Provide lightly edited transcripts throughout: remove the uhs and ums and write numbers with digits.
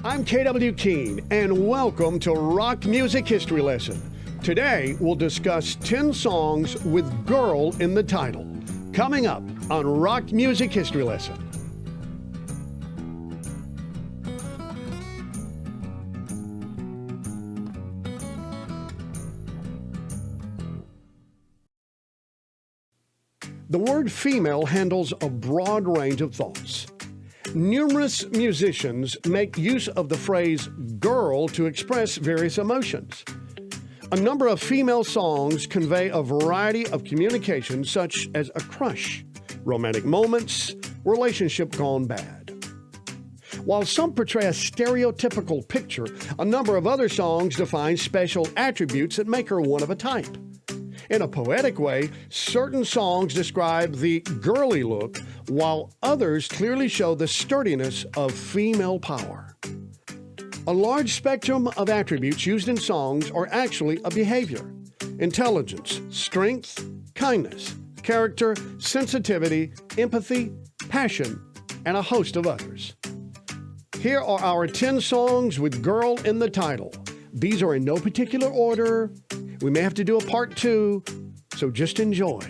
I'm KW Keene, and welcome to Rock Music History Lesson. Today, we'll discuss 10 songs with girl in the title. Coming up on Rock Music History Lesson. The word female handles a broad range of thoughts. Numerous musicians make use of the phrase girl to express various emotions. A number of female songs convey a variety of communications such as a crush, romantic moments, relationship gone bad. While some portray a stereotypical picture, a number of other songs define special attributes that make her one of a type. In a poetic way, certain songs describe the girly look, while others clearly show the sturdiness of female power. A large spectrum of attributes used in songs are actually a behavior: intelligence, strength, kindness, character, sensitivity, empathy, passion, and a host of others. Here are our 10 songs with girl in the title. These are in no particular order. We may have to do a part 2, so just enjoy.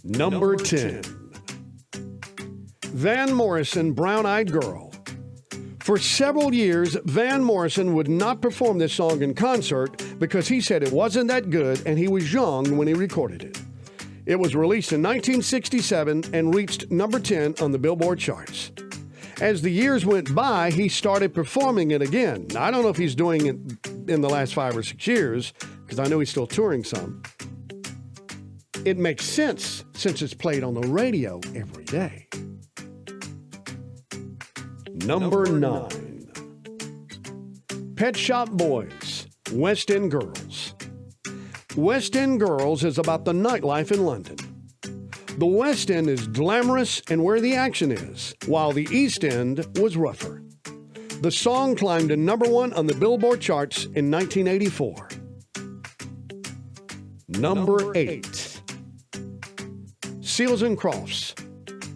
Number 10. Van Morrison, Brown Eyed Girl. For several years, Van Morrison would not perform this song in concert because he said it wasn't that good and he was young when he recorded it. It was released in 1967 and reached number 10 on the Billboard charts. As the years went by, he started performing it again. Now, I don't know if he's doing it in the last 5 or 6 years, because I know he's still touring some. It makes sense since it's played on the radio every day. Number 9. Pet Shop Boys, West End Girls. West End Girls is about the nightlife in London. The West End is glamorous and where the action is, while the East End was rougher. The song climbed to number 1 on the Billboard charts in 1984. Number 8. Seals and Crofts,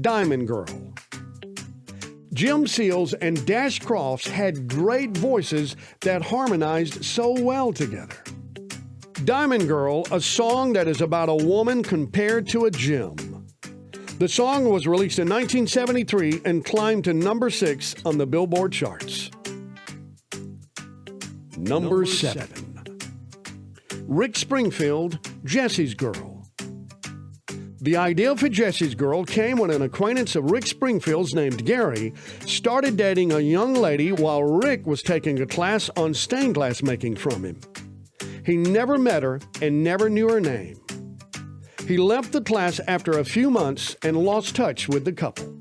Diamond Girl. Jim Seals and Dash Crofts had great voices that harmonized so well together. Diamond Girl, a song that is about a woman compared to a gem. The song was released in 1973 and climbed to number 6 on the Billboard charts. Number 7. Rick Springfield, Jessies Girl. The idea for Jessies Girl came when an acquaintance of Rick Springfield's named Gary started dating a young lady while Rick was taking a class on stained glass making from him. He never met her and never knew her name. He left the class after a few months and lost touch with the couple.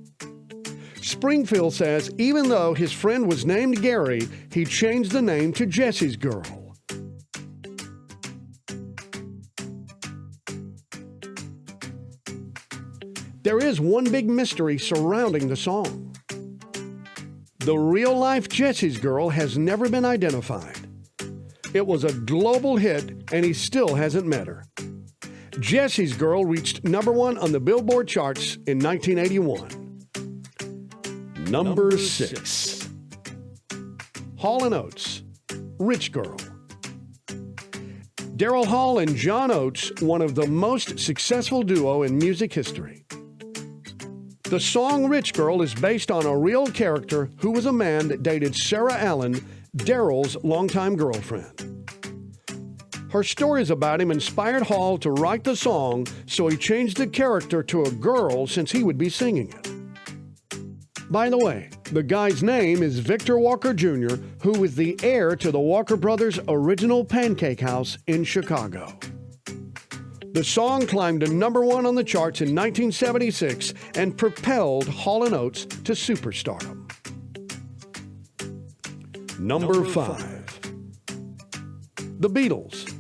Springfield says even though his friend was named Gary, he changed the name to Jessies Girl. There is one big mystery surrounding the song. The real-life Jessies Girl has never been identified. It was a global hit, and he still hasn't met her. Jessies Girl reached number 1 on the Billboard charts in 1981. Number 6. Hall & Oates, Rich Girl. Daryl Hall and John Oates, one of the most successful duo in music history. The song Rich Girl is based on a real character who was a man that dated Sarah Allen, Daryl's longtime girlfriend. Her stories about him inspired Hall to write the song, so he changed the character to a girl since he would be singing it. By the way, the guy's name is Victor Walker Jr., who was the heir to the Walker Brothers' original pancake house in Chicago. The song climbed to number 1 on the charts in 1976 and propelled Hall & Oates to superstardom. Number 5. The Beatles,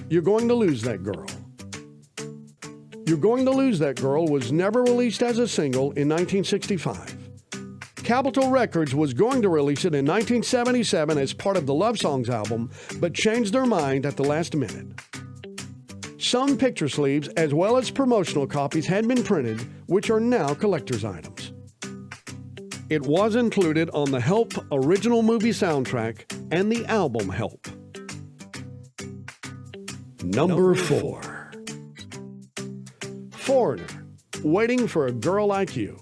You're Going to Lose That Girl. You're Going to Lose That Girl was never released as a single in 1965. Capitol Records was going to release it in 1977 as part of the Love Songs album, but changed their mind at the last minute. Some picture sleeves as well as promotional copies had been printed, which are now collector's items. It was included on the Help original movie soundtrack and the album Help. Number 4. Foreigner, Waiting for a Girl Like You.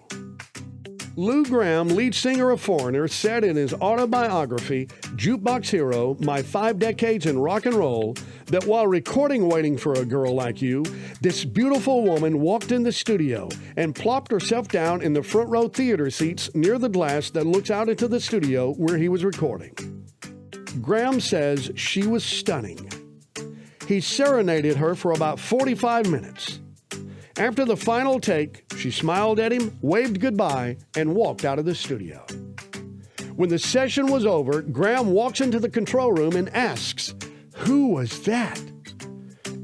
Lou Gramm, lead singer of Foreigner, said in his autobiography, Jukebox Hero, My 5 Decades in Rock and Roll, that while recording Waiting for a Girl Like You, this beautiful woman walked in the studio and plopped herself down in the front row theater seats near the glass that looks out into the studio where he was recording. Gramm says she was stunning. He serenaded her for about 45 minutes. After the final take, she smiled at him, waved goodbye, and walked out of the studio. When the session was over, Gramm walks into the control room and asks, "Who was that?"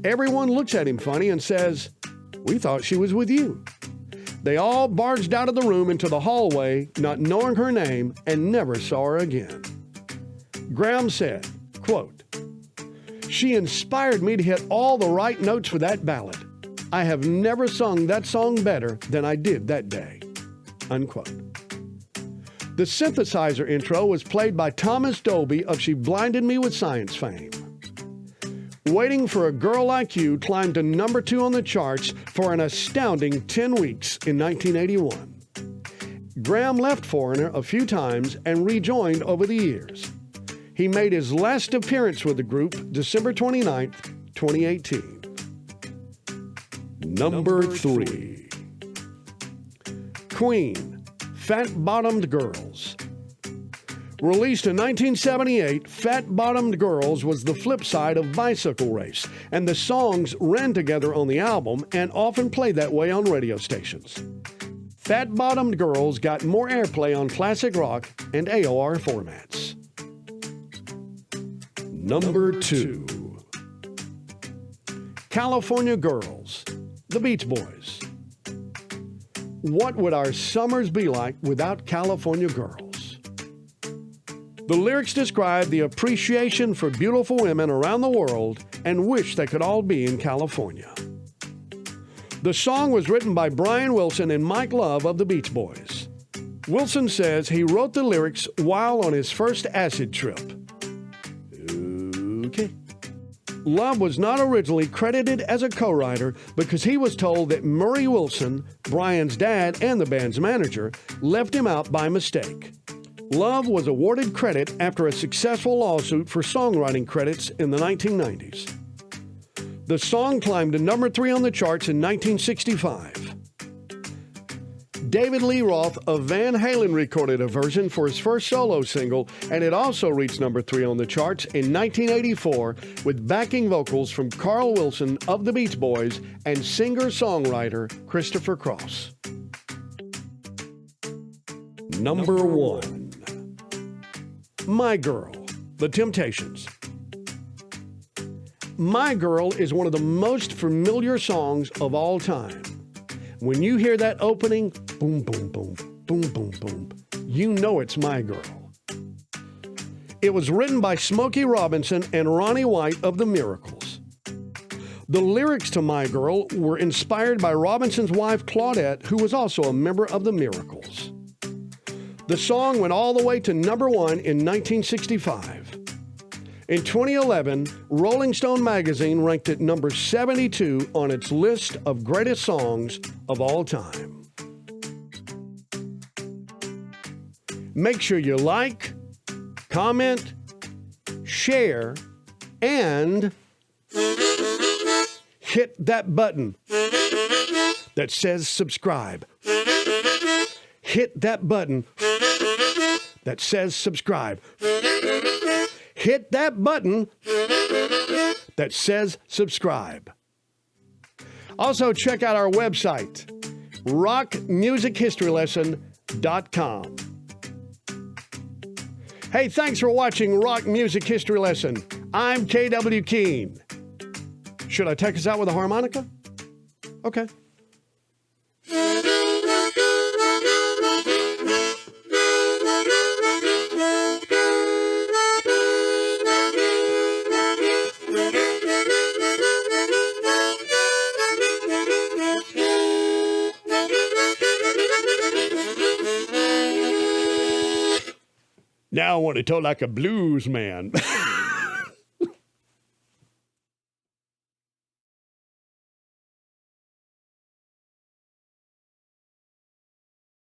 Everyone looks at him funny and says, "We thought she was with you." They all barged out of the room into the hallway, not knowing her name, and never saw her again. Gramm said, quote, "She inspired me to hit all the right notes for that ballad. I have never sung that song better than I did that day." Unquote. The synthesizer intro was played by Thomas Dolby of She Blinded Me with Science fame. Waiting for a Girl Like You climbed to number 2 on the charts for an astounding 10 weeks in 1981. Gramm left Foreigner a few times and rejoined over the years. He made his last appearance with the group December 29, 2018. Number 3. Queen, Fat Bottomed Girls. Released in 1978, Fat Bottomed Girls was the flip side of Bicycle Race, and the songs ran together on the album and often played that way on radio stations. Fat Bottomed Girls got more airplay on classic rock and AOR formats. Number 2. California Girls, The Beach Boys. What would our summers be like without California girls? The lyrics describe the appreciation for beautiful women around the world and wish they could all be in California. The song was written by Brian Wilson and Mike Love of the Beach Boys. Wilson says he wrote the lyrics while on his first acid trip. Okay. Love was not originally credited as a co-writer because he was told that Murray Wilson, Brian's dad and the band's manager, left him out by mistake. Love was awarded credit after a successful lawsuit for songwriting credits in the 1990s. The song climbed to number 3 on the charts in 1965. David Lee Roth of Van Halen recorded a version for his first solo single, and it also reached number 3 on the charts in 1984 with backing vocals from Carl Wilson of the Beach Boys and singer-songwriter Christopher Cross. Number 1. My Girl, The Temptations. My Girl is one of the most familiar songs of all time. When you hear that opening, boom, boom, boom, boom, boom, boom, you know it's My Girl. It was written by Smokey Robinson and Ronnie White of The Miracles. The lyrics to My Girl were inspired by Robinson's wife Claudette, who was also a member of The Miracles. The song went all the way to number 1 in 1965. In 2011, Rolling Stone magazine ranked it number 72 on its list of greatest songs of all time. Make sure you like, comment, share, and hit that button that says subscribe. Hit that button that says subscribe. Hit that button that says subscribe. Also, check out our website, rockmusichistorylesson.com. Hey, thanks for watching Rock Music History Lesson. I'm K.W. Keene. Should I take us out with a harmonica? Okay. Now I want to talk like a blues man.